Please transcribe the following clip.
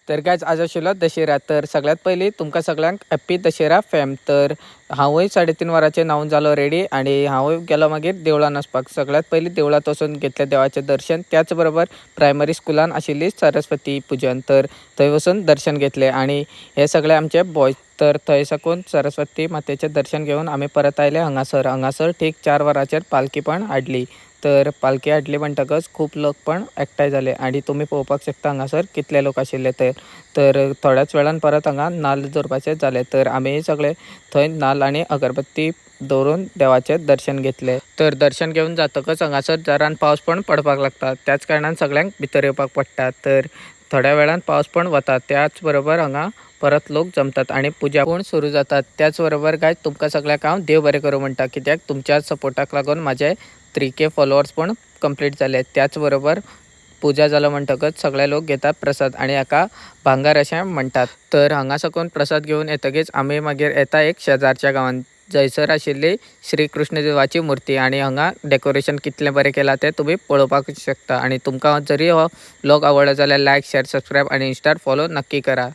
तर काय आज आशिल्लो दशेरा। तर सगळ्यात पयलीं तुमकां सगळ्यांक हॅप्पी दशेरा फॅम। तर हांवूय 3:30 वरांचेर न्हावून जालो रेडी आणि हांवूय गेलो मागीर देवळान वचपाक। सगळ्यात पयलीं देवळांत वचून घेतलें देवाचें दर्शन। त्याच बरोबर प्रायमरी स्कुलान आशिल्ली सरस्वती पुजन, तर थंय वचून दर्शन घेतलें आणि हे सगळे आमचे बॉयज। तर थंय साकून सरस्वती मातेचें दर्शन घेवन आमी परत आयले हांगासर ठीक 4 वरांचेर पालखी पण हाडली। तर पालखी हाडली म्हणटकच खूब लोक पण एकठांय जाले आणि तुमी पळोवपाक शकता हांगासर कितले लोक आशिल्ले ते। तर थोड्याच वेळान परत हांगा नाल्ल दवरपाचें जालें। तर आमी सगळे थंय नाल्ल आनी अगरबत्ती दवरून देवाचें दर्शन घेतलें। तर दर्शन घेवन जातकच हांगासर जरान पावस पण पडपाक लागता, त्याच कारणान सगळ्यांक भितर येवपाक पडटा। तर थोड्या वेळान पावस पण वता, त्याच बरोबर हांगा परत लोक जमतात आणि पुजा पण सुरू जातात। त्याच बरोबर काय तुमकां सगळ्यांक हांव देव बरें करूं म्हणटा, कित्याक तुमच्या सपोर्टाक लागून म्हाजे 3K फॉलोअर्स पण कंप्लीट जाले। त्याच बरोबर पुजा जालो म्हणटकच सगळे लोक घेतात प्रसाद आणि हाका भांगर अशें म्हणटात। तर हांगा साकून प्रसाद घेवन येतगीच आमी मागीर येता एक शेजारच्या गांवांत, जंयसर आशिल्ली श्री कृष्ण देवाची मुर्ती आणि हांगा डेकोरेशन कितलें बरें केलां तें तुमी पळोवपाक शकता। आणि तुमकां जरी हो व्लॉग आवडलो जाल्यार लायक, शेअर, सबस्क्रायब आणि इंस्टार फॉलो नक्की करा।